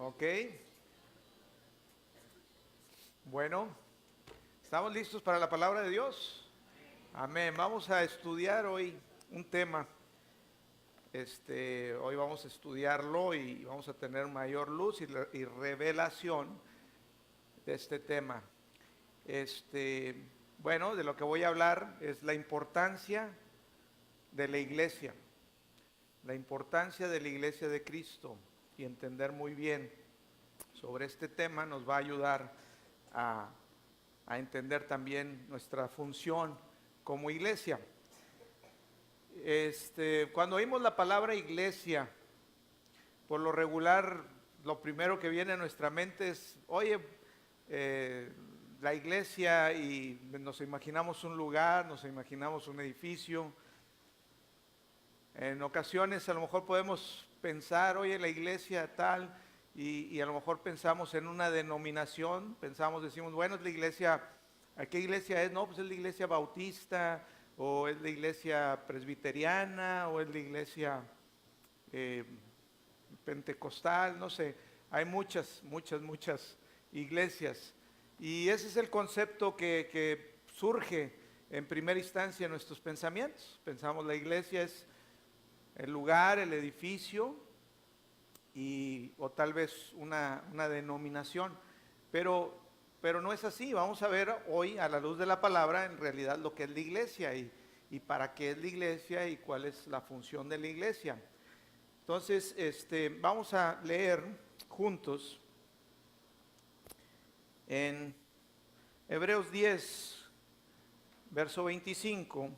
Ok, bueno, ¿estamos listos para la palabra de Dios? Amén. Vamos a estudiar hoy un tema. Hoy vamos a estudiarlo y vamos a tener mayor luz y revelación de este tema. Bueno, de lo que voy a hablar es la importancia de la importancia de la iglesia de Cristo, y entender muy bien sobre este tema nos va a ayudar a, a entender también nuestra función como iglesia. Cuando oímos la palabra iglesia, por lo regular, lo primero que viene a nuestra mente es, oye, la iglesia, y nos imaginamos un lugar, nos imaginamos un edificio. En ocasiones a lo mejor podemos pensar, oye, la iglesia tal, y a lo mejor pensamos en una denominación, decimos, bueno, es la iglesia, ¿a qué iglesia es? No, pues es la iglesia bautista, o es la iglesia presbiteriana, o es la iglesia eh, pentecostal, no sé, hay muchas iglesias. Y ese es el concepto que surge en primera instancia en nuestros pensamientos. Pensamos la iglesia es el lugar, el edificio, o tal vez una denominación, pero no es así. Vamos a ver hoy, a la luz de la palabra, en realidad lo que es la iglesia y para qué es la iglesia y cuál es la función de la iglesia. Entonces, vamos a leer juntos en Hebreos 10, verso 25.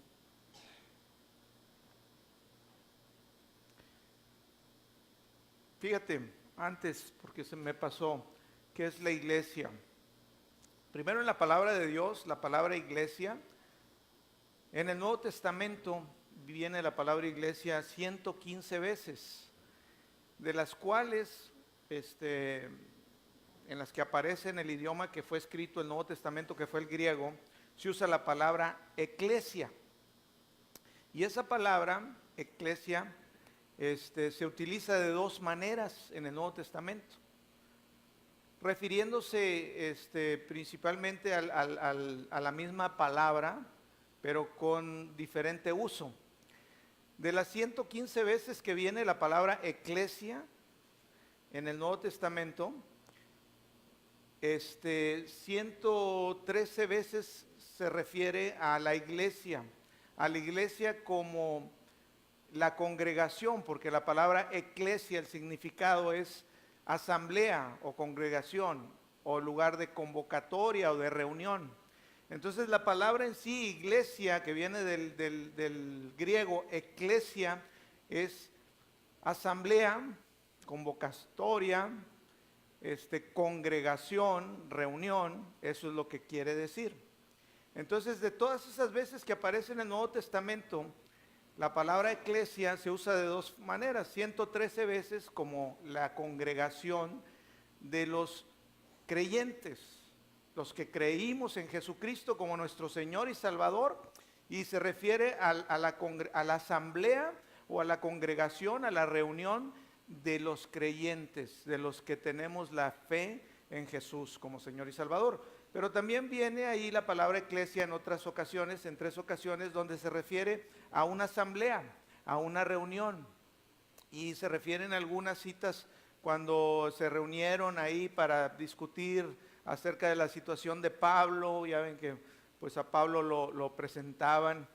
Fíjate, antes, porque se me pasó, ¿qué es la iglesia? Primero, en la palabra de Dios, la palabra iglesia, en el Nuevo Testamento viene la palabra iglesia 115 veces, de las cuales, en las que aparece en el idioma que fue escrito el Nuevo Testamento, que fue el griego, se usa la palabra eclesia. Y esa palabra, eclesia, se utiliza de dos maneras en el Nuevo Testamento, refiriéndose principalmente a la misma palabra, pero con diferente uso. De las 115 veces que viene la palabra eclesia en el Nuevo Testamento, 113 veces se refiere a la iglesia como la congregación, porque la palabra eclesia, el significado es asamblea o congregación, o lugar de convocatoria o de reunión. Entonces la palabra en sí, iglesia, que viene del griego eclesia, es asamblea, convocatoria, congregación, reunión, eso es lo que quiere decir. Entonces, de todas esas veces que aparece en el Nuevo Testamento, la palabra eclesia se usa de dos maneras: 113 veces como la congregación de los creyentes, los que creímos en Jesucristo como nuestro Señor y Salvador, y se refiere a la asamblea o a la congregación, a la reunión de los creyentes, de los que tenemos la fe en Jesús como Señor y Salvador. Pero también viene ahí la palabra eclesia en otras ocasiones, en 3 ocasiones, donde se refiere a una asamblea, a una reunión. Y se refieren a algunas citas cuando se reunieron ahí para discutir acerca de la situación de Pablo. Ya ven que pues a Pablo lo presentaban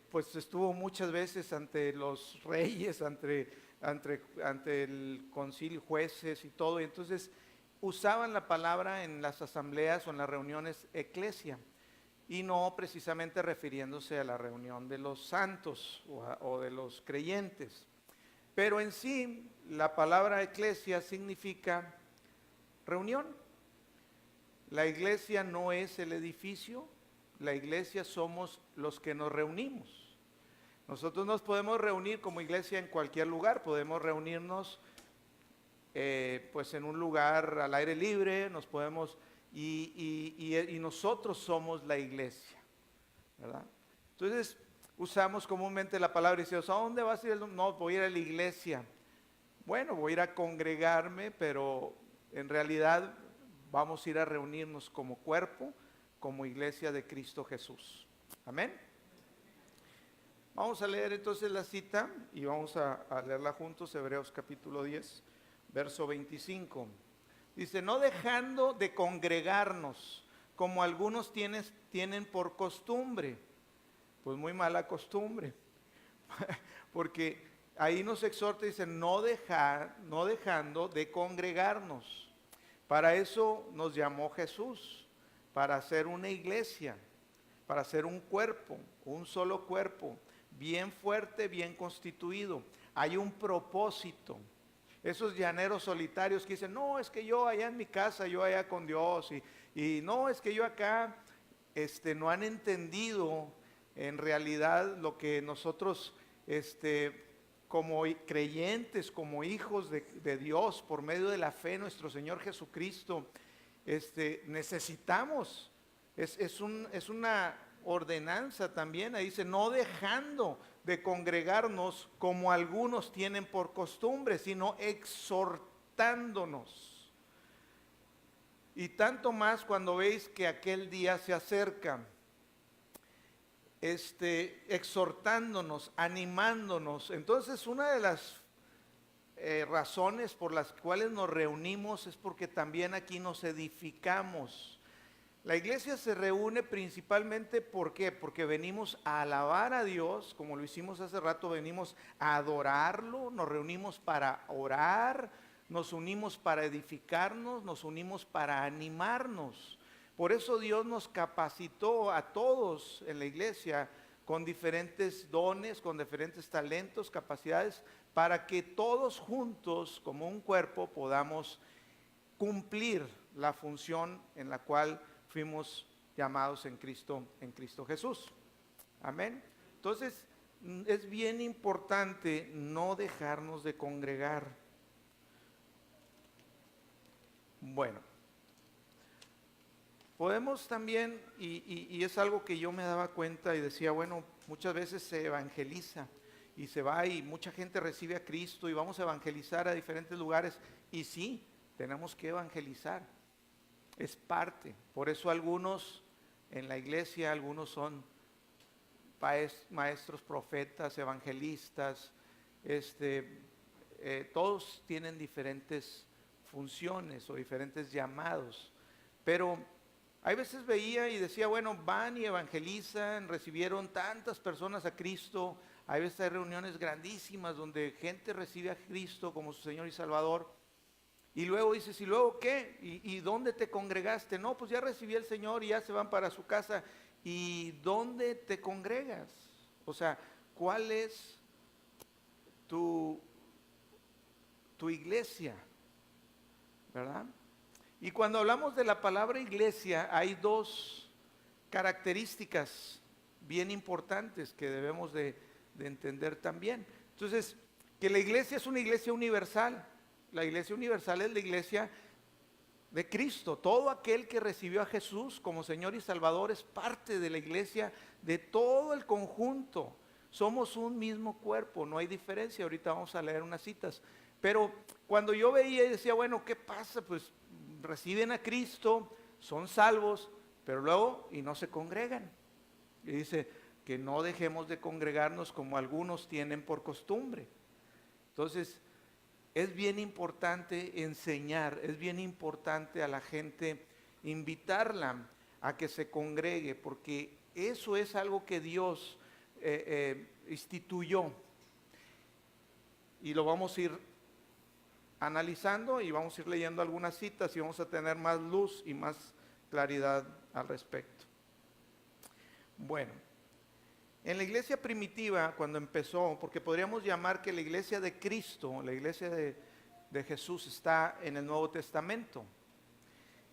pues estuvo muchas veces ante los reyes, ante el concilio, jueces y todo, y entonces usaban la palabra en las asambleas o en las reuniones eclesia, y no precisamente refiriéndose a la reunión de los santos o de los creyentes. Pero en sí, la palabra eclesia significa reunión. La iglesia no es el edificio, la iglesia somos los que nos reunimos. Nosotros nos podemos reunir como iglesia en cualquier lugar, podemos reunirnos pues en un lugar al aire libre, y nosotros somos la iglesia, ¿verdad? Entonces usamos comúnmente la palabra y decimos, ¿a dónde vas a ir? No, voy a ir a la iglesia. bueno, voy a ir a congregarme, pero en realidad vamos a ir a reunirnos como cuerpo, como iglesia de Cristo Jesús. Amén. Vamos a leer entonces la cita y vamos a leerla juntos, Hebreos capítulo 10, verso 25. Dice, no dejando de congregarnos, como algunos tienen por costumbre. Pues muy mala costumbre, porque ahí nos exhorta, dice, no dejando de congregarnos. Para eso nos llamó Jesús, para hacer una iglesia, para hacer un cuerpo, un solo cuerpo, bien fuerte, bien constituido. Hay un propósito. Esos llaneros solitarios que dicen, no, es que yo allá en mi casa, yo allá con Dios, y no, es que yo acá, no han entendido en realidad lo que nosotros, como creyentes, como hijos de Dios, por medio de la fe en nuestro Señor Jesucristo, necesitamos. Es una ordenanza también, ahí dice, no dejando de congregarnos como algunos tienen por costumbre, sino exhortándonos. Y tanto más cuando veis que aquel día se acerca, exhortándonos, animándonos. Entonces, una de las razones por las cuales nos reunimos es porque también aquí nos edificamos. La iglesia se reúne principalmente, ¿por qué? Porque venimos a alabar a Dios, como lo hicimos hace rato, venimos a adorarlo, nos reunimos para orar, nos unimos para edificarnos, nos unimos para animarnos. Por eso Dios nos capacitó a todos en la iglesia con diferentes dones, con diferentes talentos, capacidades, para que todos juntos, como un cuerpo, podamos cumplir la función en la cual fuimos llamados en Cristo Jesús. Amén. Entonces, es bien importante no dejarnos de congregar. Bueno, podemos también, y es algo que yo me daba cuenta y decía, bueno, muchas veces se evangeliza y se va y mucha gente recibe a Cristo y vamos a evangelizar a diferentes lugares. Y sí, tenemos que evangelizar. Es parte. Por eso algunos en la iglesia, algunos son maestros, profetas, evangelistas, todos tienen diferentes funciones o diferentes llamados. Pero hay veces veía y decía, bueno, van y evangelizan, recibieron tantas personas a Cristo. Hay veces hay reuniones grandísimas donde gente recibe a Cristo como su Señor y Salvador. Y luego dices, ¿y luego qué? ¿Y dónde te congregaste? No, pues ya recibí al Señor y ya se van para su casa. ¿Y dónde te congregas? O sea, ¿cuál es tu iglesia? ¿Verdad? Y cuando hablamos de la palabra iglesia, hay dos características bien importantes que debemos de entender también. Entonces, que la iglesia es una iglesia universal. La iglesia universal es la iglesia de Cristo. Todo aquel que recibió a Jesús como Señor y Salvador es parte de la iglesia de todo el conjunto. Somos un mismo cuerpo, no hay diferencia. Ahorita vamos a leer unas citas. Pero cuando yo veía y decía, bueno, ¿qué pasa? Pues reciben a Cristo, son salvos, pero luego y no se congregan. Y dice que no dejemos de congregarnos como algunos tienen por costumbre. Entonces, es bien importante enseñar, es bien importante a la gente invitarla a que se congregue, porque eso es algo que Dios instituyó. Y lo vamos a ir analizando y vamos a ir leyendo algunas citas y vamos a tener más luz y más claridad al respecto. Bueno, en la iglesia primitiva, cuando empezó, porque podríamos llamar que la iglesia de Cristo, la iglesia de Jesús está en el Nuevo Testamento.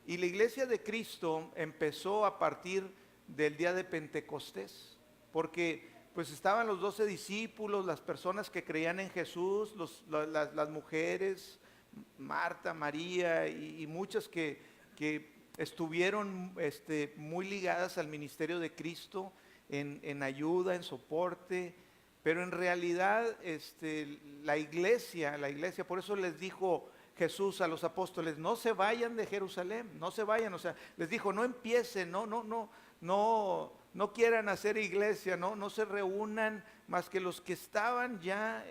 Y la iglesia de Cristo empezó a partir del día de Pentecostés, porque pues estaban los 12 discípulos, las personas que creían en Jesús, las mujeres, Marta, María y muchas que estuvieron muy ligadas al ministerio de Cristo, en ayuda, en soporte, pero en realidad la iglesia, por eso les dijo Jesús a los apóstoles, no se vayan de Jerusalén, no se vayan, o sea, les dijo, no empiecen, no quieran hacer iglesia, no se reúnan más que los que estaban ya,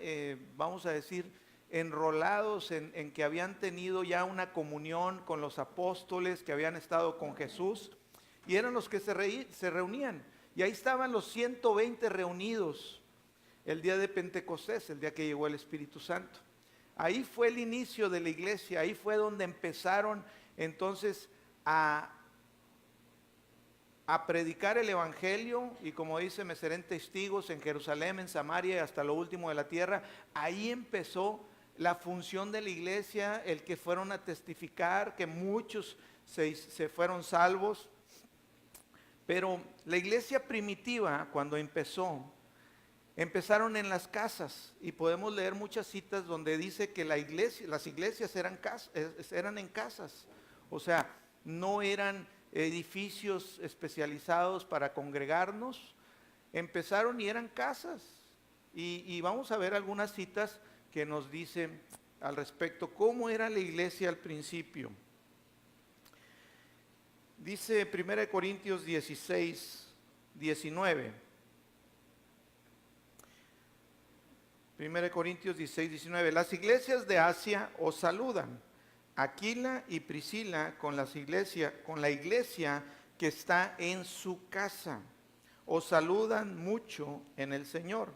vamos a decir, enrolados en que habían tenido ya una comunión con los apóstoles, que habían estado con Jesús, y eran los que se reunían. Y ahí estaban los 120 reunidos el día de Pentecostés, el día que llegó el Espíritu Santo. Ahí fue el inicio de la iglesia, ahí fue donde empezaron entonces a predicar el evangelio, y como dice, me serán testigos en Jerusalén, en Samaria y hasta lo último de la tierra. Ahí empezó la función de la iglesia, el que fueron a testificar, que muchos se fueron salvos. Pero la iglesia primitiva, cuando empezaron en las casas, y podemos leer muchas citas donde dice que las iglesias eran en casas, o sea, no eran edificios especializados para congregarnos. Empezaron y eran casas, y vamos a ver algunas citas que nos dicen al respecto cómo era la iglesia al principio. Dice 1 Corintios 16, 19. 1 Corintios 16, 19. Las iglesias de Asia os saludan. Aquila y Priscila con la iglesia que está en su casa. Os saludan mucho en el Señor.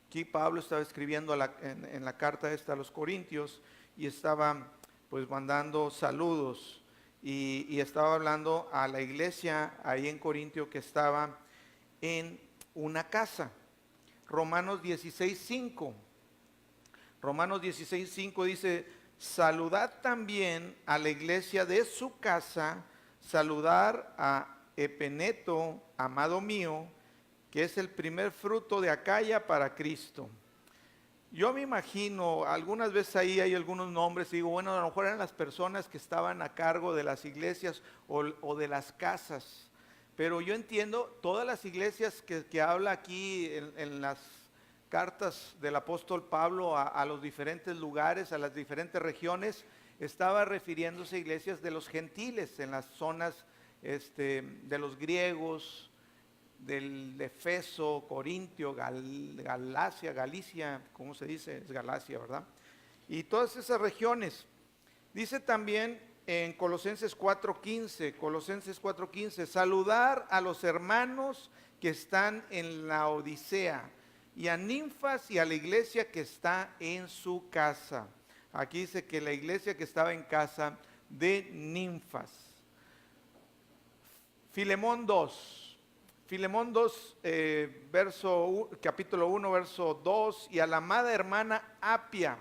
Aquí Pablo estaba escribiendo en la carta esta a los Corintios, y estaba pues mandando saludos, y estaba hablando a la iglesia ahí en Corintio que estaba en una casa. Romanos 16:5. Romanos 16:5 dice, saludad también a la iglesia de su casa, saludar a Epeneto, amado mío, que es el primer fruto de Acaya para Cristo. Yo me imagino, algunas veces ahí hay algunos nombres, y digo, bueno, a lo mejor eran las personas que estaban a cargo de las iglesias o de las casas. Pero yo entiendo, todas las iglesias que habla aquí en las cartas del apóstol Pablo a los diferentes lugares, a las diferentes regiones, estaba refiriéndose a iglesias de los gentiles, en las zonas de los griegos, del Efeso, Corintio, Galicia, ¿cómo se dice? Es Galacia, ¿verdad? Y todas esas regiones. Dice también en Colosenses 4:15, saludar a los hermanos que están en la Odisea, y a Ninfas y a la iglesia que está en su casa. Aquí dice que la iglesia que estaba en casa de Ninfas. Filemón 2, capítulo 1, verso 2, y a la amada hermana Apia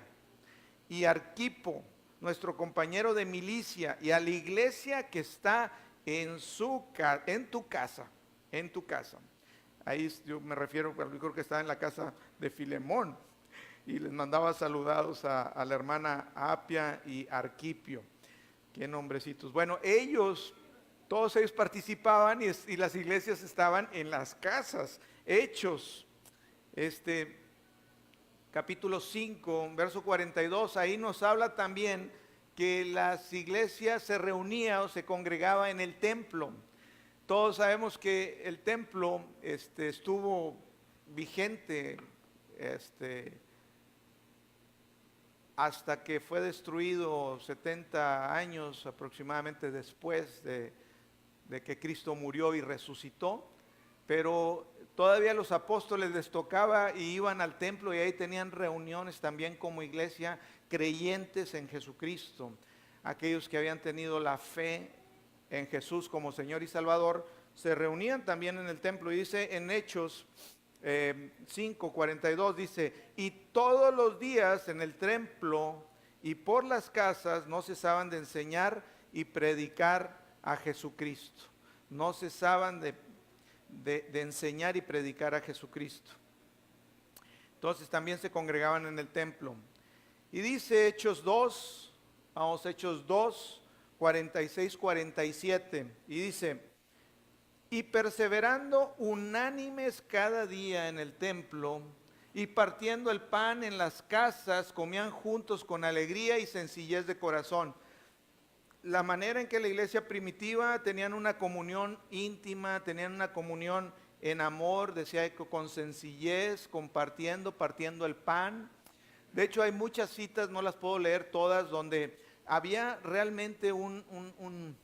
y Arquipo, nuestro compañero de milicia, y a la iglesia que está en tu casa. Ahí yo me refiero, yo creo que está en la casa de Filemón, y les mandaba saludados a la hermana Apia y Arquipio. Qué nombrecitos. Bueno, todos ellos participaban, y las iglesias estaban en las casas. Hechos, capítulo 5, verso 42, ahí nos habla también que las iglesias se reunían o se congregaban en el templo. Todos sabemos que el templo estuvo vigente hasta que fue destruido 70 años aproximadamente después de que Cristo murió y resucitó. Pero todavía los apóstoles les tocaba y iban al templo, y ahí tenían reuniones también como iglesia, creyentes en Jesucristo, aquellos que habían tenido la fe en Jesús como Señor y Salvador, se reunían también en el templo. Y dice en Hechos 5:42, dice, y todos los días en el templo y por las casas no cesaban de enseñar y predicar a Jesucristo. No cesaban de enseñar y predicar a Jesucristo. Entonces también se congregaban en el templo. Y dice Hechos 2, Hechos 2, 46, 47, y dice, y perseverando unánimes cada día en el templo y partiendo el pan en las casas, comían juntos con alegría y sencillez de corazón. La manera en que la iglesia primitiva tenían una comunión íntima, tenían una comunión en amor, decía que con sencillez, compartiendo, partiendo el pan. De hecho, hay muchas citas, no las puedo leer todas, donde había realmente un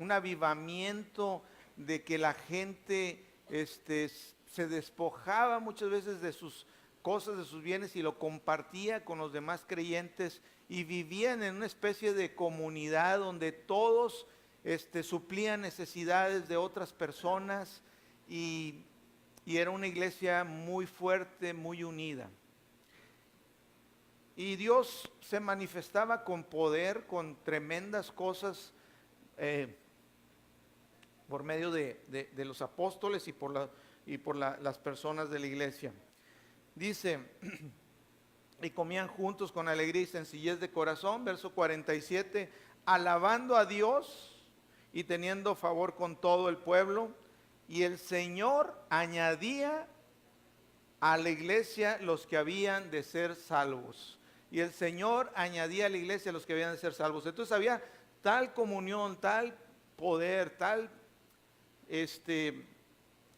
avivamiento de que la gente se despojaba muchas veces de sus cosas, de sus bienes, y lo compartía con los demás creyentes, y vivían en una especie de comunidad donde todos suplían necesidades de otras personas, y era una iglesia muy fuerte, muy unida. Y Dios se manifestaba con poder, con tremendas cosas, por medio de los apóstoles y por las personas de la iglesia. Dice, y comían juntos con alegría y sencillez de corazón, verso 47, alabando a Dios y teniendo favor con todo el pueblo, y el Señor añadía a la iglesia los que habían de ser salvos. Y el Señor añadía a la iglesia los que habían de ser salvos. Entonces había tal comunión, tal poder, tal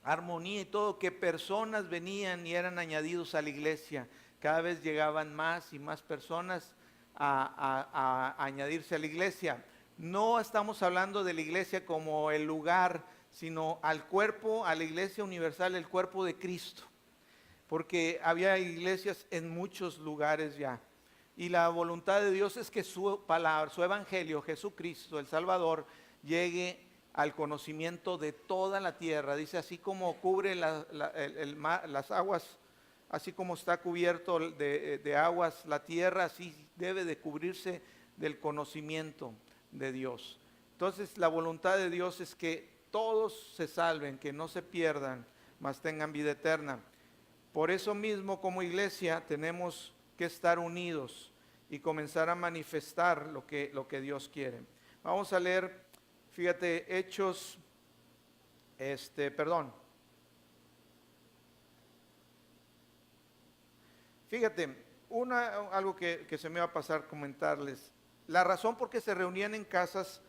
armonía y todo, que personas venían y eran añadidos a la iglesia. Cada vez llegaban más y más personas a añadirse a la iglesia. No estamos hablando de la iglesia como el lugar, sino al cuerpo, a la iglesia universal, el cuerpo de Cristo. Porque había iglesias en muchos lugares ya. Y la voluntad de Dios es que su palabra, su evangelio, Jesucristo, el Salvador, llegue al conocimiento de toda la tierra. Dice, así como cubre las aguas, así como está cubierto de aguas la tierra, así debe de cubrirse del conocimiento de Dios. Entonces la voluntad de Dios es que todos se salven, que no se pierdan, mas tengan vida eterna. Por eso mismo, como iglesia, tenemos que estar unidos y comenzar a manifestar lo que Dios quiere. Vamos a leer, fíjate, Hechos, Fíjate, algo que se me va a pasar comentarles. La razón por qué se reunían en casas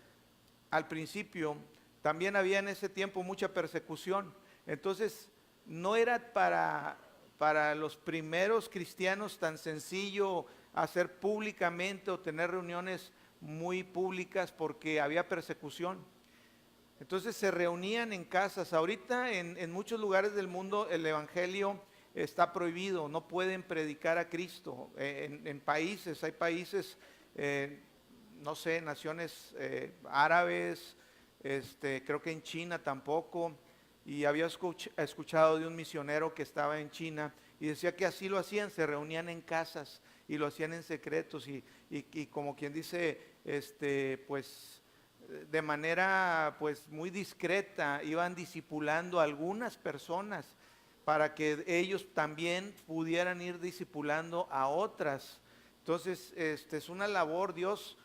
al principio, también había en ese tiempo mucha persecución. Entonces, no era para los primeros cristianos tan sencillo hacer públicamente o tener reuniones muy públicas, porque había persecución. Entonces se reunían en casas. Ahorita en muchos lugares del mundo el evangelio está prohibido, no pueden predicar a Cristo. En países, hay países, no sé, naciones árabes, creo que en China tampoco. Y había escuchado de un misionero que estaba en China y decía que así lo hacían, se reunían en casas y lo hacían en secretos y como quien dice, pues de manera pues muy discreta iban discipulando a algunas personas para que ellos también pudieran ir discipulando a otras. Entonces, es una labor. Dios,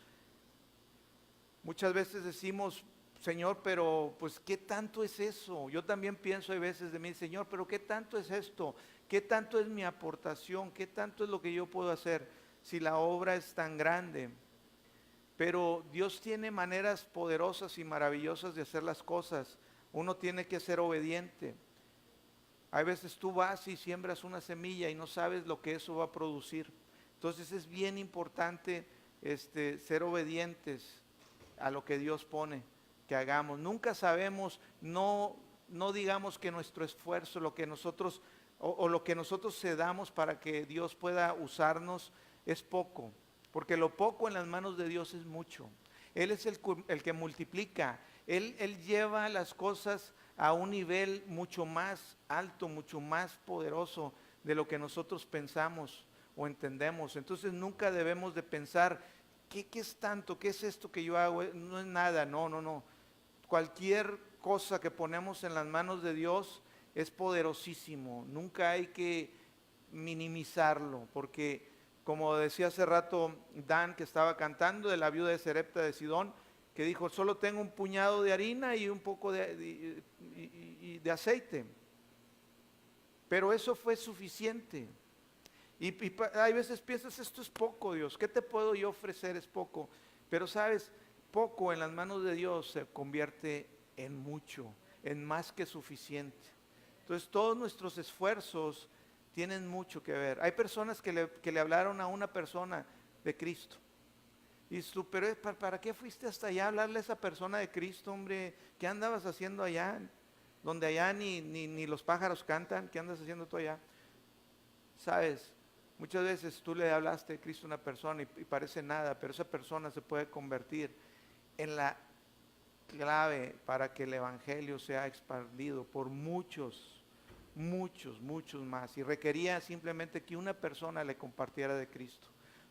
muchas veces decimos, Señor, pero pues ¿qué tanto es eso? Yo también pienso a veces de mí, Señor, pero ¿qué tanto es esto? ¿Qué tanto es mi aportación? ¿Qué tanto es lo que yo puedo hacer si la obra es tan grande? Pero Dios tiene maneras poderosas y maravillosas de hacer las cosas. Uno tiene que ser obediente. Hay veces tú vas y siembras una semilla y no sabes lo que eso va a producir. Entonces es bien importante ser obedientes a lo que Dios pone que hagamos. Nunca sabemos, no digamos que nuestro esfuerzo, lo que nosotros o lo que nosotros cedamos para que Dios pueda usarnos es poco, porque lo poco en las manos de Dios es mucho. Él es el que multiplica. Él lleva las cosas a un nivel mucho más alto, mucho más poderoso de lo que nosotros pensamos o entendemos. Entonces nunca debemos de pensar, ¿qué es tanto? ¿Qué es esto que yo hago? No es nada, no. Cualquier cosa que ponemos en las manos de Dios es poderosísimo. Nunca hay que minimizarlo, porque como decía hace rato Dan, que estaba cantando, de la viuda de Sarepta de Sidón, que dijo, solo tengo un puñado de harina y un poco de aceite. Pero eso fue suficiente. Hay veces piensas, esto es poco, Dios, ¿qué te puedo yo ofrecer? Es poco. Pero sabes, poco en las manos de Dios se convierte en mucho, en más que suficiente. Entonces todos nuestros esfuerzos tienen mucho que ver. Hay personas que le hablaron a una persona de Cristo. Y tú, pero ¿para qué fuiste hasta allá a hablarle a esa persona de Cristo, hombre? ¿Qué andabas haciendo allá? Donde allá ni los pájaros cantan, ¿qué andas haciendo tú allá? Sabes, muchas veces tú le hablaste de Cristo a una persona y parece nada, pero esa persona se puede convertir en la clave para que el evangelio sea expandido por muchos más. Y requería simplemente que una persona le compartiera de Cristo.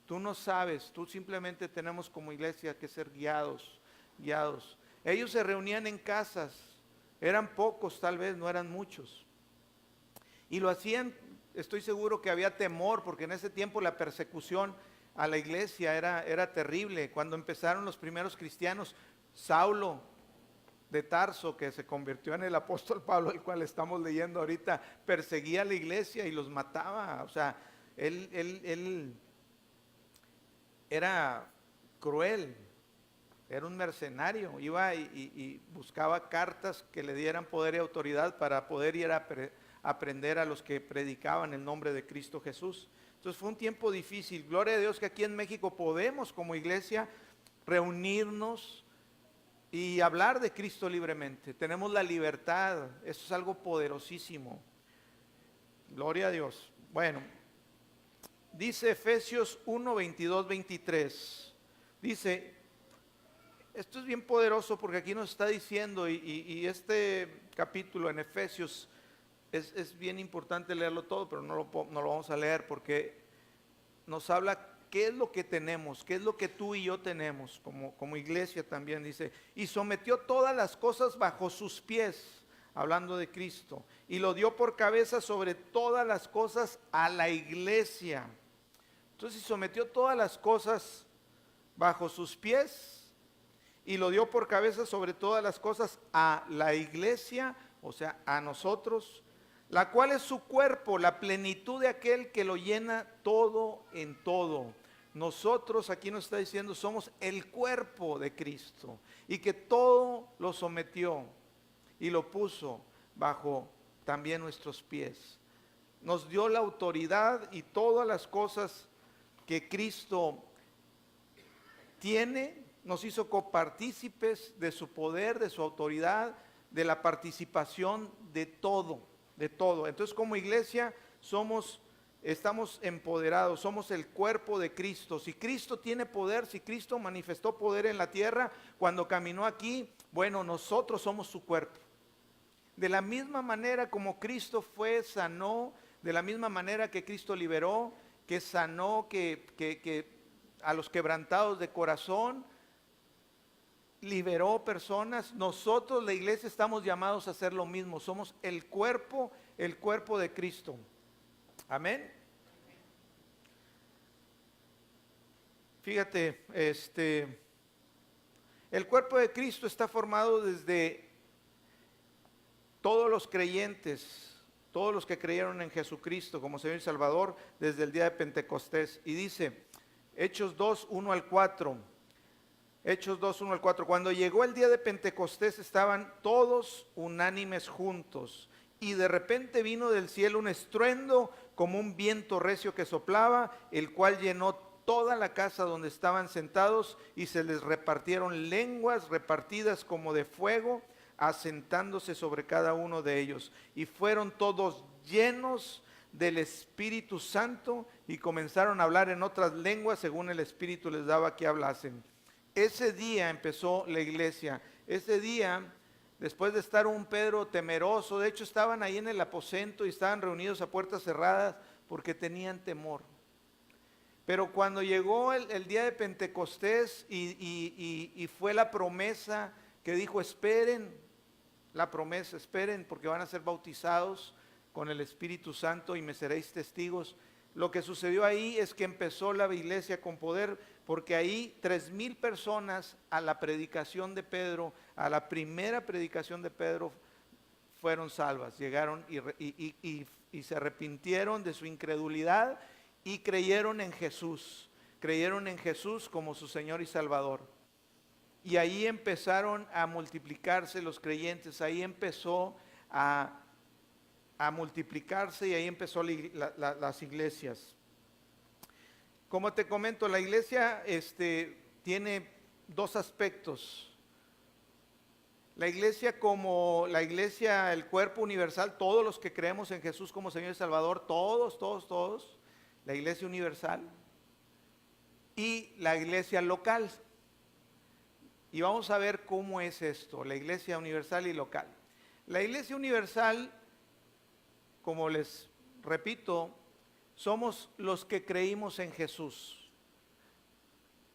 Tú no sabes, tú simplemente tenemos como iglesia que ser guiados. Ellos se reunían en casas, eran pocos tal vez, no eran muchos. Y lo hacían, estoy seguro que había temor, porque en ese tiempo la persecución a la iglesia era terrible. Cuando empezaron los primeros cristianos, Saulo de Tarso, que se convirtió en el apóstol Pablo, el cual estamos leyendo ahorita, perseguía a la iglesia y los mataba. O sea, él era cruel, era un mercenario, iba y buscaba cartas que le dieran poder y autoridad para poder ir a aprender a los que predicaban el nombre de Cristo Jesús. Entonces fue un tiempo difícil. Gloria a Dios que aquí en México podemos como iglesia reunirnos y hablar de Cristo libremente. Tenemos la libertad, eso es algo poderosísimo. Gloria a Dios. Bueno, dice Efesios 1, 22, 23. Dice, esto es bien poderoso porque aquí nos está diciendo, y este capítulo en Efesios es bien importante leerlo todo, pero no lo vamos a leer porque nos habla qué es lo que tenemos, qué es lo que tú y yo tenemos como iglesia también. Dice, y sometió todas las cosas bajo sus pies, hablando de Cristo, y lo dio por cabeza sobre todas las cosas a la iglesia. Entonces sometió todas las cosas bajo sus pies y lo dio por cabeza sobre todas las cosas a la iglesia, o sea, a nosotros, la cual es su cuerpo, la plenitud de aquel que lo llena todo en todo. Nosotros, aquí nos está diciendo, somos el cuerpo de Cristo y que todo lo sometió y lo puso bajo también nuestros pies. Nos dio la autoridad y todas las cosas que Cristo tiene, nos hizo copartícipes de su poder, de su autoridad, de la participación de todo. Entonces como iglesia estamos empoderados, somos el cuerpo de Cristo. Si Cristo tiene poder, si Cristo manifestó poder en la tierra cuando caminó aquí, bueno, nosotros somos su cuerpo. De la misma manera como Cristo sanó, de la misma manera que Cristo liberó, que sanó, que a los quebrantados de corazón, liberó personas, nosotros la iglesia estamos llamados a hacer lo mismo. Somos el cuerpo de Cristo. Amén. Fíjate, el cuerpo de Cristo está formado desde todos los creyentes, todos los que creyeron en Jesucristo como Señor y Salvador desde el día de Pentecostés. Y dice, Hechos 2, 1 al 4. Hechos 2, 1 al 4. Cuando llegó el día de Pentecostés estaban todos unánimes juntos. Y de repente vino del cielo un estruendo como un viento recio que soplaba, el cual llenó toda la casa donde estaban sentados, y se les repartieron lenguas repartidas como de fuego, asentándose sobre cada uno de ellos. Y fueron todos llenos del Espíritu Santo y comenzaron a hablar en otras lenguas según el Espíritu les daba que hablasen. Ese día empezó la iglesia. Ese día, después de estar un Pedro temeroso, de hecho estaban ahí en el aposento y estaban reunidos a puertas cerradas porque tenían temor. Pero cuando llegó el día de Pentecostés y fue la promesa que dijo, esperen, la promesa, esperen porque van a ser bautizados con el Espíritu Santo y me seréis testigos. Lo que sucedió ahí es que empezó la iglesia con poder, porque ahí 3,000 personas a la predicación de Pedro, a la primera predicación de Pedro, fueron salvas. Llegaron y se arrepintieron de su incredulidad y creyeron en Jesús como su Señor y Salvador. Y ahí empezaron a multiplicarse los creyentes, ahí empezó a multiplicarse y ahí empezó las iglesias. Como te comento, la iglesia tiene dos aspectos. La iglesia como la iglesia, el cuerpo universal, todos los que creemos en Jesús como Señor y Salvador, todos, la iglesia universal y la iglesia local. Y vamos a ver cómo es esto, la iglesia universal y local. La iglesia universal, como les repito, somos los que creímos en Jesús,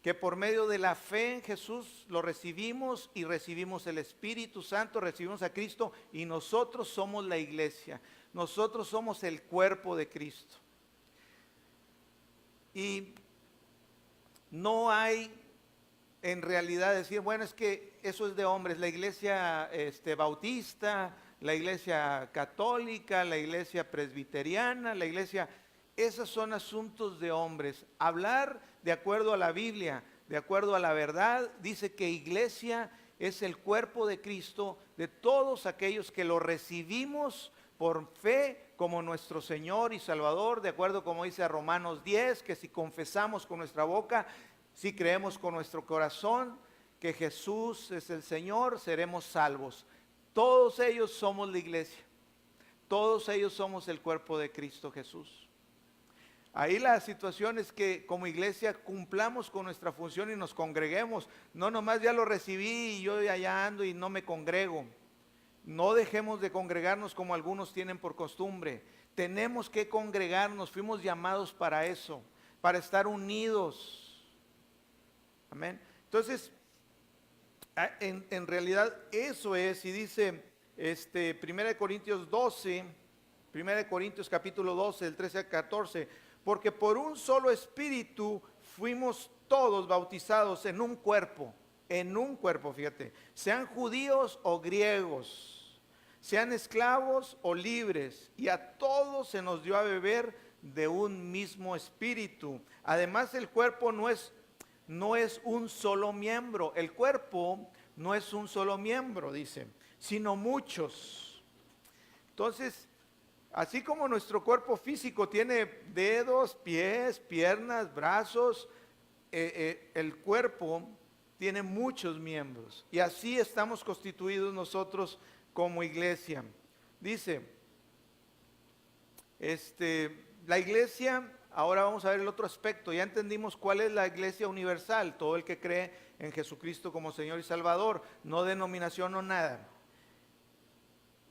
que por medio de la fe en Jesús lo recibimos y recibimos el Espíritu Santo, recibimos a Cristo y nosotros somos la iglesia, nosotros somos el cuerpo de Cristo. Y no hay en realidad decir, bueno, es que eso es de hombres, la iglesia bautista, la iglesia católica, la iglesia presbiteriana, la iglesia... Esos son asuntos de hombres. Hablar de acuerdo a la Biblia, de acuerdo a la verdad, dice que iglesia es el cuerpo de Cristo, de todos aquellos que lo recibimos por fe como nuestro Señor y Salvador, de acuerdo como dice Romanos 10, que si confesamos con nuestra boca, si creemos con nuestro corazón que Jesús es el Señor, seremos salvos. Todos ellos somos la iglesia, todos ellos somos el cuerpo de Cristo Jesús. Ahí la situación es que como iglesia cumplamos con nuestra función y nos congreguemos. No nomás ya lo recibí y yo allá ando y no me congrego. No dejemos de congregarnos como algunos tienen por costumbre. Tenemos que congregarnos, fuimos llamados para eso, para estar unidos. Amén. Entonces, en realidad eso es, y dice 1 Corintios 12, 1 Corintios capítulo 12, del 13 al 14, porque por un solo espíritu fuimos todos bautizados en un cuerpo, fíjate, sean judíos o griegos, sean esclavos o libres, y a todos se nos dio a beber de un mismo espíritu. Además, el cuerpo no es un solo miembro, el cuerpo no es un solo miembro, dice, sino muchos. Entonces, así como nuestro cuerpo físico tiene dedos, pies, piernas, brazos, el cuerpo tiene muchos miembros. Y así estamos constituidos nosotros como iglesia. Dice, la iglesia, ahora vamos a ver el otro aspecto. Ya entendimos cuál es la iglesia universal, todo el que cree en Jesucristo como Señor y Salvador, no denominación o nada.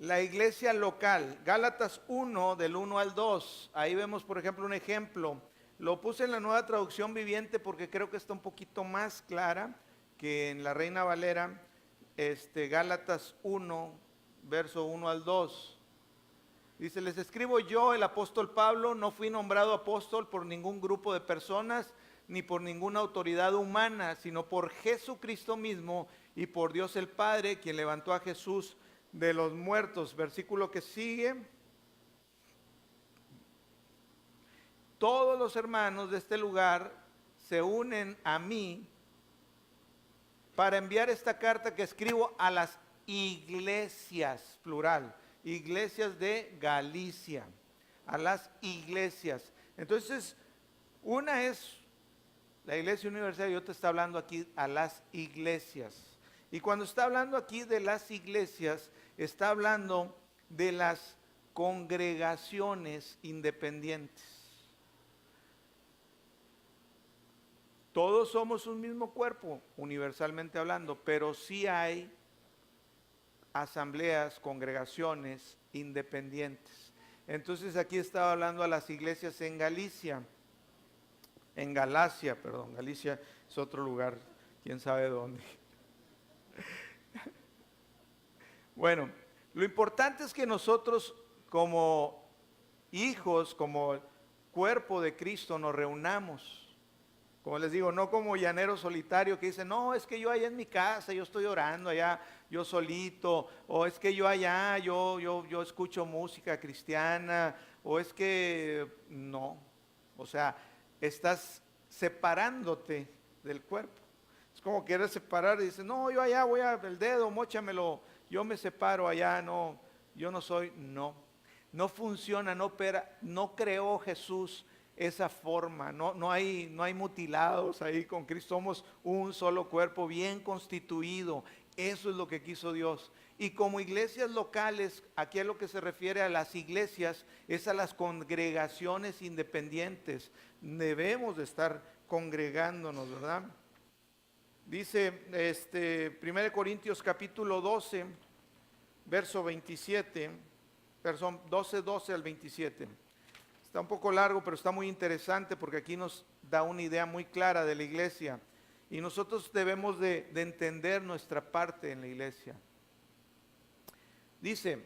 La iglesia local, Gálatas 1, del 1 al 2, ahí vemos por ejemplo un ejemplo, lo puse en la Nueva Traducción Viviente porque creo que está un poquito más clara que en la Reina Valera, Gálatas 1, verso 1 al 2, dice, les escribo yo, el apóstol Pablo, no fui nombrado apóstol por ningún grupo de personas, ni por ninguna autoridad humana, sino por Jesucristo mismo y por Dios el Padre, quien levantó a Jesús de los muertos. Versículo que sigue, todos los hermanos de este lugar se unen a mí para enviar esta carta que escribo a las iglesias, plural, iglesias de Galicia, a las iglesias. Entonces, una es la iglesia universal y otra está hablando aquí a las iglesias. Y cuando está hablando aquí de las iglesias, está hablando de las congregaciones independientes. Todos somos un mismo cuerpo, universalmente hablando, pero sí hay asambleas, congregaciones independientes. Entonces aquí estaba hablando a las iglesias en Galicia, Galacia es otro lugar, quién sabe dónde. Bueno, lo importante es que nosotros como hijos, como cuerpo de Cristo nos reunamos. Como les digo, no como llanero solitario que dice, no, es que yo allá en mi casa, yo estoy orando allá, yo solito, o es que yo allá, yo escucho música cristiana, o es que no. O sea, estás separándote del cuerpo. Es como quieres separar y dices, no, yo allá voy el dedo, móchamelo, yo me separo allá, no, yo no soy, no funciona, no opera, no creó Jesús esa forma, no hay mutilados ahí con Cristo, somos un solo cuerpo bien constituido, eso es lo que quiso Dios. Y como iglesias locales, aquí a lo que se refiere a las iglesias, es a las congregaciones independientes, debemos de estar congregándonos, ¿verdad? Dice 1 Corintios capítulo 12, verso 27, perdón, 12 al 27. Está un poco largo, pero está muy interesante porque aquí nos da una idea muy clara de la iglesia. Y nosotros debemos de entender nuestra parte en la iglesia. Dice,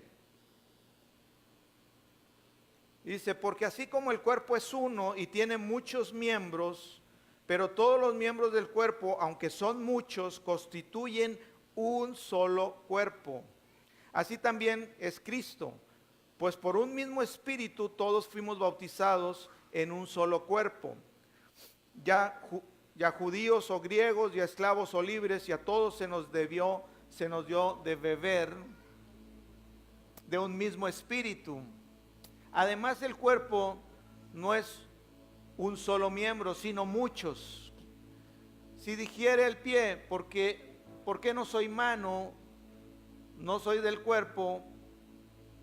porque así como el cuerpo es uno y tiene muchos miembros, pero todos los miembros del cuerpo, aunque son muchos, constituyen un solo cuerpo. Así también es Cristo, pues por un mismo espíritu todos fuimos bautizados en un solo cuerpo. Ya judíos o griegos, ya esclavos o libres, y a todos se nos dio de beber de un mismo espíritu. Además, el cuerpo no es un solo miembro, sino muchos. Si dijere el pie, ¿por qué no soy mano? No soy del cuerpo.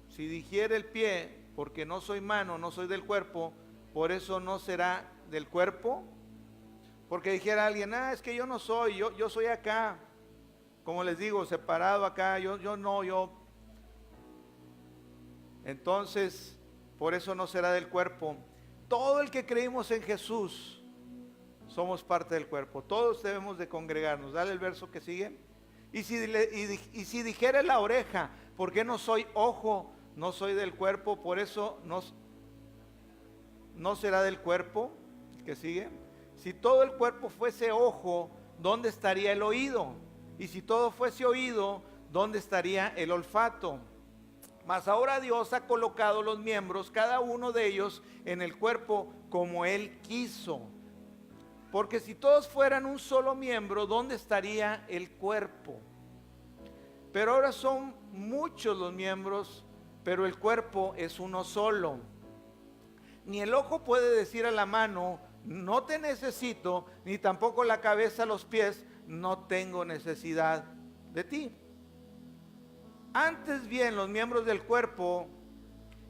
Si dijere el pie, porque no soy mano, no soy del cuerpo, por eso no será del cuerpo. Porque dijera alguien, es que yo no soy, yo soy acá, como les digo, separado acá, yo. Entonces, por eso no será del cuerpo. Todo el que creímos en Jesús, somos parte del cuerpo. Todos debemos de congregarnos. Dale el verso que sigue. Y si dijere la oreja, ¿por qué no soy ojo? No soy del cuerpo, por eso no será del cuerpo. Que sigue. Si todo el cuerpo fuese ojo, ¿dónde estaría el oído? Y si todo fuese oído, ¿dónde estaría el olfato? Mas ahora Dios ha colocado los miembros, cada uno de ellos, en el cuerpo como Él quiso. Porque si todos fueran un solo miembro, ¿dónde estaría el cuerpo? Pero ahora son muchos los miembros, pero el cuerpo es uno solo. Ni el ojo puede decir a la mano, no te necesito, ni tampoco la cabeza a los pies, no tengo necesidad de ti. Antes bien, los miembros del cuerpo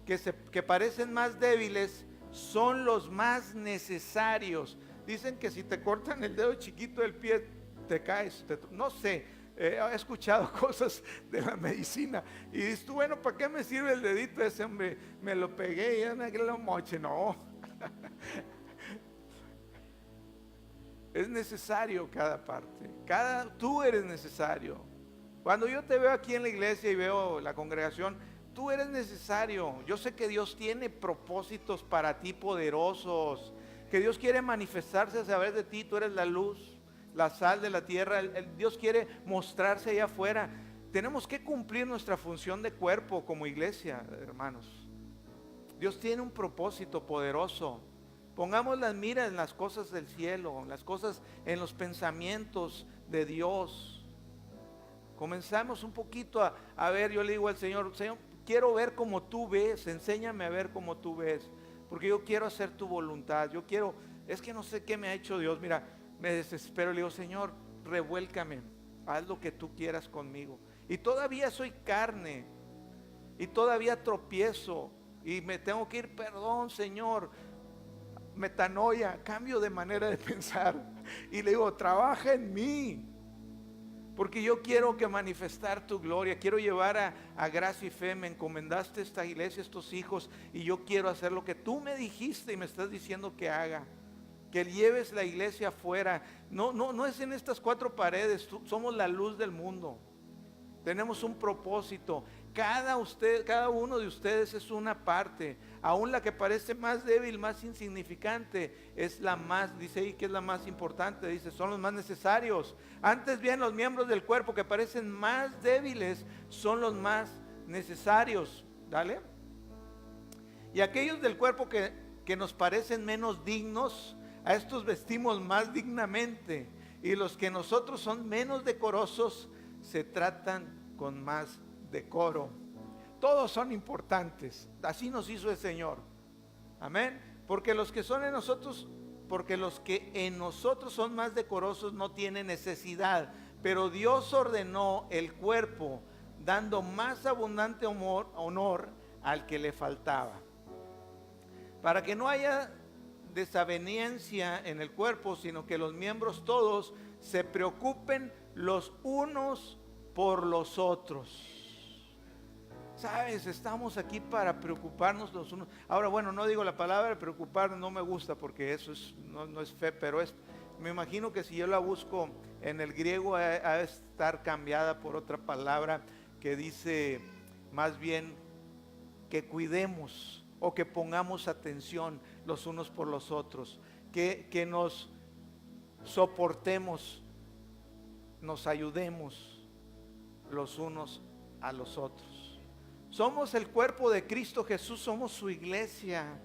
que parecen más débiles son los más necesarios. Dicen que si te cortan el dedo chiquito del pie, te caes. No sé, he escuchado cosas de la medicina. Y dices tú, bueno, ¿para qué me sirve el dedito ese, hombre? Me lo pegué y ya me lo moche. No. Es necesario cada parte. Tú eres necesario. Cuando yo te veo aquí en la iglesia y veo la congregación, tú eres necesario. Yo sé que Dios tiene propósitos para ti poderosos, que Dios quiere manifestarse a través de ti. Tú eres la luz, la sal de la tierra. Dios quiere mostrarse allá afuera. Tenemos que cumplir nuestra función de cuerpo como iglesia, hermanos. Dios tiene un propósito poderoso. Pongamos las miras en las cosas del cielo, en los pensamientos de Dios. Comenzamos un poquito a ver. Yo le digo al Señor, quiero ver como tú ves, enséñame a ver como tú ves, porque yo quiero hacer tu voluntad. Es que no sé qué me ha hecho Dios. Mira, me desespero, le digo, Señor, revuélcame, haz lo que tú quieras conmigo. Y todavía soy carne, y todavía tropiezo, y me tengo que ir, perdón, Señor. Metanoia, cambio de manera de pensar. Y le digo, trabaja en mí, porque yo quiero que manifestar tu gloria. Quiero llevar a Gracia y Fe. Me encomendaste esta iglesia, estos hijos, y yo quiero hacer lo que tú me dijiste y me estás diciendo que haga. Que lleves la iglesia afuera. No es en estas cuatro paredes. Somos la luz del mundo. Tenemos un propósito. Cada uno de ustedes es una parte. Aún la que parece más débil, más insignificante, es la más, dice ahí que es la más importante. Dice, son los más necesarios. Antes bien, los miembros del cuerpo que parecen más débiles son los más necesarios. Dale. Y aquellos del cuerpo que que nos parecen menos dignos, a estos vestimos más dignamente, y los que nosotros son menos decorosos se tratan con más decoro. Todos son importantes, así nos hizo el Señor. Amén. Porque los que en nosotros son más decorosos no tienen necesidad, pero Dios ordenó el cuerpo, dando más abundante honor al que le faltaba, para que no haya desaveniencia en el cuerpo, sino que los miembros todos se preocupen los unos por los otros. Sabes, estamos aquí para preocuparnos los unos. Ahora, bueno, no digo la palabra preocupar, no me gusta porque eso no es fe, pero me imagino que si yo la busco en el griego ha de estar cambiada por otra palabra que dice más bien que cuidemos o que pongamos atención los unos por los otros, que nos soportemos, nos ayudemos los unos a los otros. Somos el cuerpo de Cristo Jesús, somos su iglesia.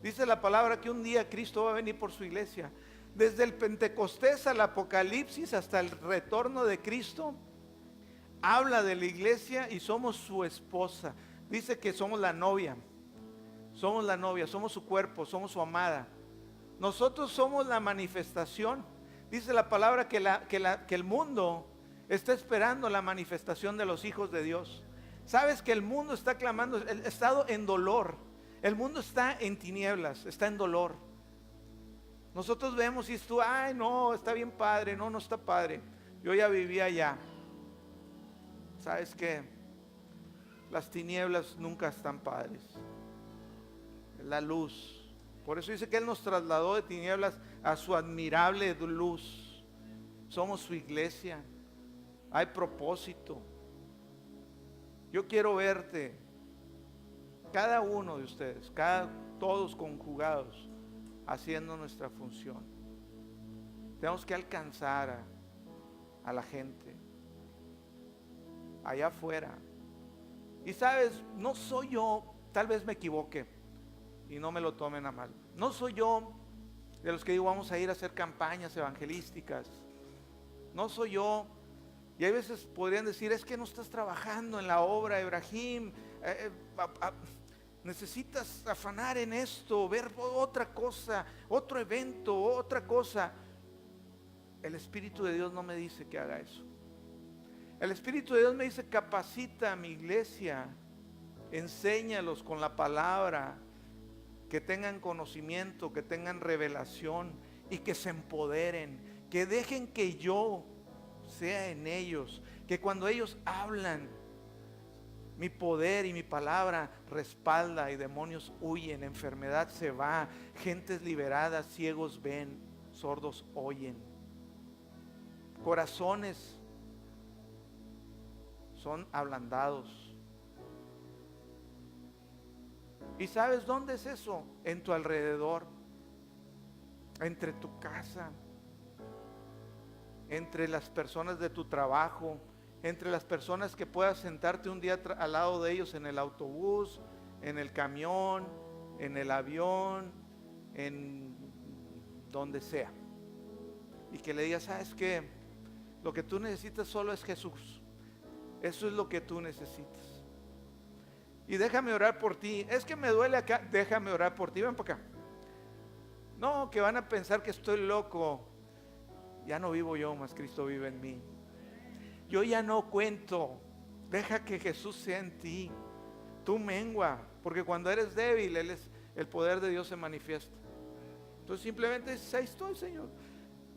Dice la palabra que un día Cristo va a venir por su iglesia. Desde el Pentecostés al Apocalipsis hasta el retorno de Cristo, habla de la iglesia y somos su esposa. Dice que somos la novia, somos su cuerpo, somos su amada. Nosotros somos la manifestación. Dice la palabra que el mundo está esperando la manifestación de los hijos de Dios. Sabes que el mundo está clamando, el estado en dolor. El mundo está en tinieblas, está en dolor. Nosotros vemos y tú, ay no, está bien padre, no está padre. Yo ya vivía allá. ¿Sabes qué? Las tinieblas nunca están padres. La luz. Por eso dice que Él nos trasladó de tinieblas a su admirable luz. Somos su iglesia. Hay propósito. Yo quiero verte, cada uno de ustedes, todos conjugados, haciendo nuestra función. Tenemos que alcanzar a la gente allá afuera. Y sabes, no soy yo, tal vez me equivoque y no me lo tomen a mal. No soy yo de los que digo vamos a ir a hacer campañas evangelísticas. No soy yo. Y hay veces podrían decir, es que no estás trabajando en la obra, Ibrahim, necesitas afanar en esto, ver otra cosa, otro evento, otra cosa. El Espíritu de Dios no me dice que haga eso. El Espíritu de Dios me dice, capacita a mi iglesia, enséñalos con la palabra, que tengan conocimiento, que tengan revelación y que se empoderen, que dejen que yo sea en ellos, que cuando ellos hablan, mi poder y mi palabra respalda y demonios huyen, enfermedad se va, gentes liberadas, ciegos ven, sordos oyen, corazones son ablandados. ¿Y sabes dónde es eso? En tu alrededor, entre tu casa, entre las personas de tu trabajo, entre las personas que puedas sentarte un día al lado de ellos en el autobús, en el camión, en el avión, en donde sea. Y que le digas, ¿sabes qué? Lo que tú necesitas solo es Jesús. Eso es lo que tú necesitas. Y déjame orar por ti. Es que me duele acá, déjame orar por ti. Ven para acá. No, que van a pensar que estoy loco. Ya no vivo yo, más Cristo vive en mí. Yo ya no cuento. Deja que Jesús sea en ti. Tú mengua, porque cuando eres débil, el poder de Dios se manifiesta. Entonces simplemente dices, ahí estoy, Señor.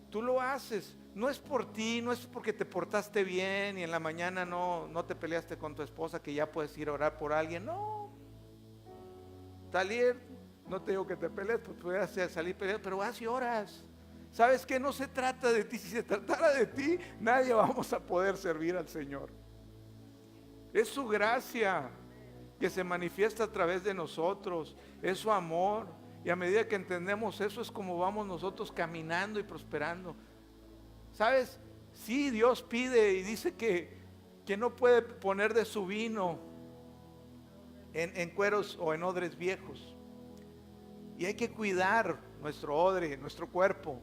Tú lo haces. No es por ti, no es porque te portaste bien y en la mañana no te peleaste con tu esposa que ya puedes ir a orar por alguien. No. Salir, no te digo que te pelees, pues puedes salir peleando, pero vas y oras. ¿Sabes qué? No se trata de ti. Si se tratara de ti, nadie vamos a poder servir al Señor. Es su gracia que se manifiesta a través de nosotros. Es su amor. Y a medida que entendemos eso es como vamos nosotros caminando y prosperando. ¿Sabes? Sí, Dios pide y dice que no puede poner de su vino en cueros o en odres viejos. Y hay que cuidar nuestro odre, nuestro cuerpo.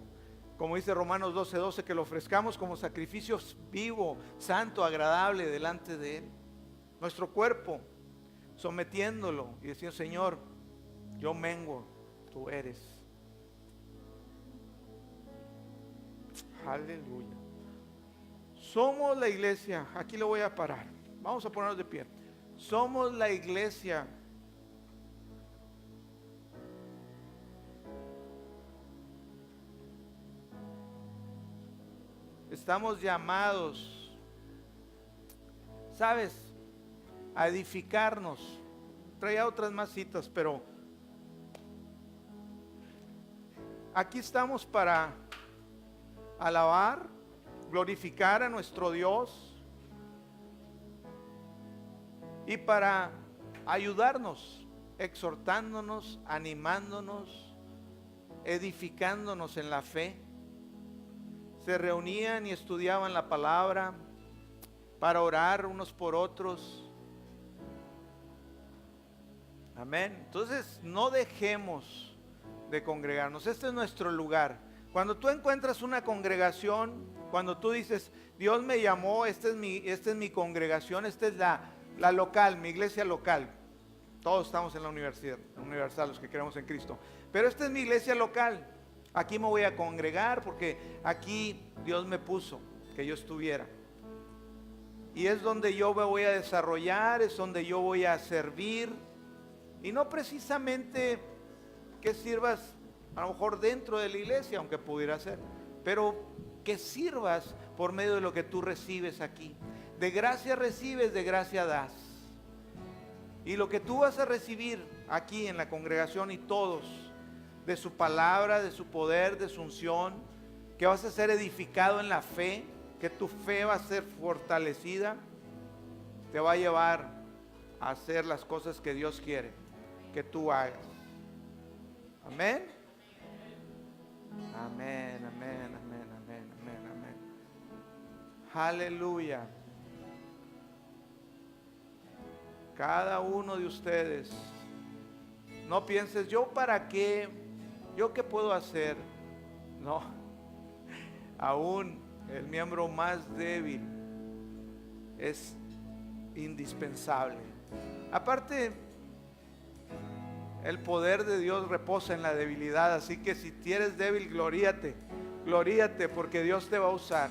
Como dice Romanos 12:12, que lo ofrezcamos como sacrificio vivo, santo, agradable delante de Él. Nuestro cuerpo, sometiéndolo y diciendo, Señor, yo menguo, tú eres. Aleluya. Somos la iglesia, aquí lo voy a parar. Vamos a ponernos de pie. Somos la iglesia estamos llamados, ¿sabes?, a edificarnos. Traía otras más citas, pero aquí estamos para alabar, glorificar a nuestro Dios y para ayudarnos, exhortándonos, animándonos, edificándonos en la fe. Se reunían y estudiaban la palabra para orar unos por otros. Amén. Entonces no dejemos de congregarnos. Este es nuestro lugar. Cuando tú encuentras una congregación, cuando tú dices, Dios me llamó, esta es mi congregación, esta es la local, mi iglesia local. Todos estamos en la universidad, universal, los que creemos en Cristo. Pero esta es mi iglesia local. Aquí me voy a congregar porque aquí Dios me puso que yo estuviera. Y es donde yo me voy a desarrollar, es donde yo voy a servir. Y no precisamente que sirvas a lo mejor dentro de la iglesia, aunque pudiera ser, pero que sirvas por medio de lo que tú recibes aquí. De gracia recibes, de gracia das. Y lo que tú vas a recibir aquí en la congregación y todos, de su palabra, de su poder, de su unción, que vas a ser edificado en la fe, que tu fe va a ser fortalecida, te va a llevar a hacer las cosas que Dios quiere que tú hagas. Amén. Amén, amén, amén, amén, amén, amén. Aleluya. Cada uno de ustedes, no pienses, ¿yo para qué? ¿Yo qué puedo hacer? No. Aún el miembro más débil es indispensable. Aparte, el poder de Dios reposa en la debilidad, así que si eres débil, gloríate, porque Dios te va a usar.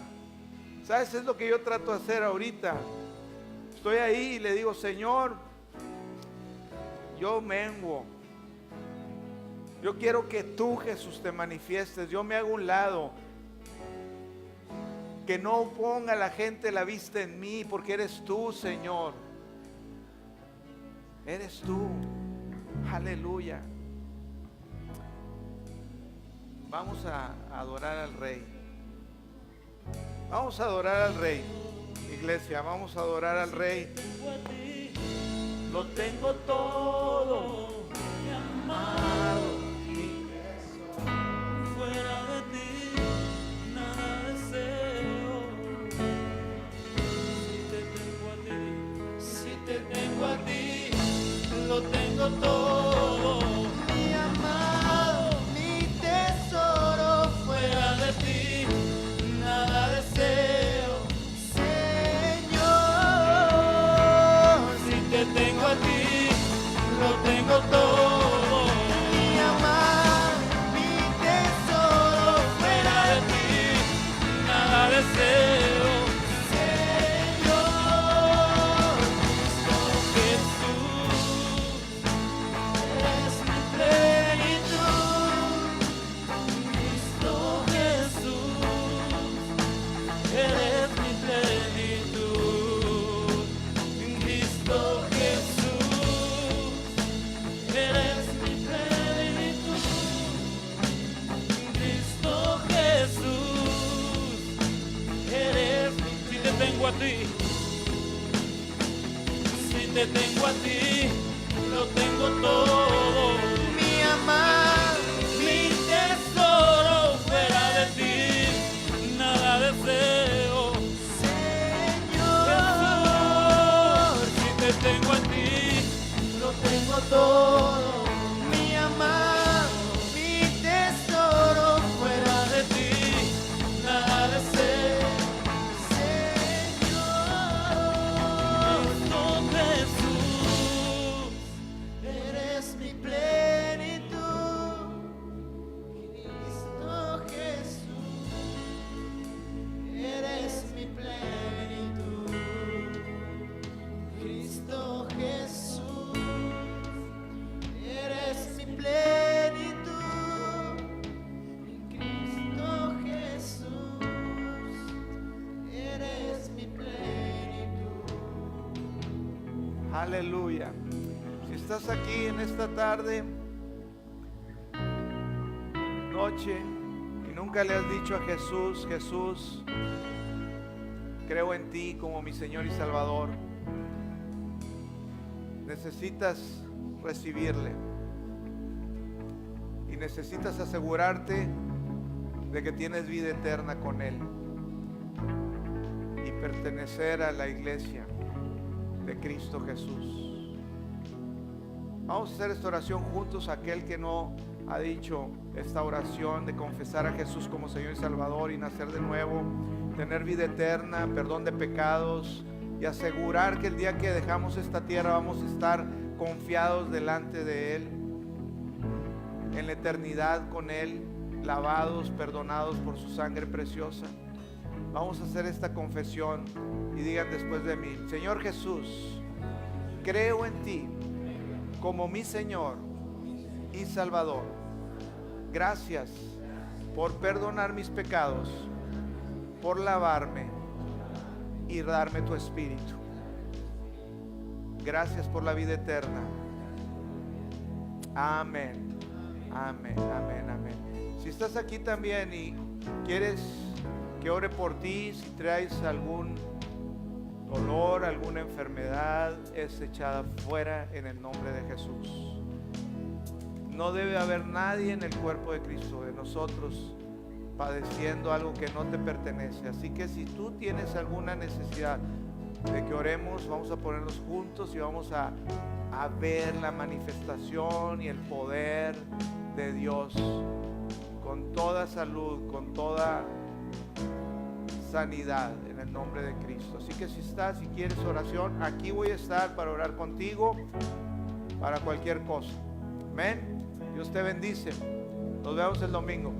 ¿Sabes? Es lo que yo trato de hacer ahorita. Estoy ahí y le digo, Señor, yo menguo. Yo quiero que tú, Jesús, te manifiestes. Yo me hago un lado. Que no ponga la gente la vista en mí, porque eres tú, Señor. Eres tú. Aleluya. Vamos a adorar al Rey. Vamos a adorar al Rey. Iglesia, vamos a adorar al Rey. Lo tengo todo, mi amado. Fuera de ti, nada deseo. Si te tengo a ti, lo tengo todo. Mi amado, mi tesoro. Fuera de ti, nada deseo. Señor, si te tengo a ti, lo tengo todo. Mi amado, mi tesoro. Fuera de ti, nada deseo. Si te tengo a ti, lo tengo todo. Mi amado, mi tesoro. Fuera de ti, nada deseo. Señor, si te tengo a ti, lo tengo todo. Mi amado, Aleluya. Si estás aquí en esta tarde, noche, y nunca le has dicho a Jesús: Jesús, creo en ti como mi Señor y Salvador, necesitas recibirle y necesitas asegurarte de que tienes vida eterna con Él y pertenecer a la iglesia de Cristo Jesús. Vamos a hacer esta oración juntos. Aquel que no ha dicho esta oración de confesar a Jesús como Señor y Salvador y nacer de nuevo, tener vida eterna, perdón de pecados y asegurar que el día que dejamos esta tierra vamos a estar confiados delante de Él, en la eternidad con Él, lavados, perdonados por su sangre preciosa. Vamos a hacer esta confesión y digan después de mí: Señor Jesús, creo en ti como mi Señor y Salvador. Gracias por perdonar mis pecados, por lavarme y darme tu espíritu. Gracias por la vida eterna. Amén. Amén, amén, amén. Si estás aquí también y quieres que ore por ti, si traes algún dolor, alguna enfermedad, es echada fuera en el nombre de Jesús. No debe haber nadie en el cuerpo de Cristo, de nosotros, padeciendo algo que no te pertenece. Así que si tú tienes alguna necesidad de que oremos, vamos a ponernos juntos y vamos a ver la manifestación y el poder de Dios con toda salud, con toda sanidad en el nombre de Cristo. Así que si estás, si quieres oración, aquí voy a estar para orar contigo para cualquier cosa. Amén. Dios te bendice. Nos vemos el domingo.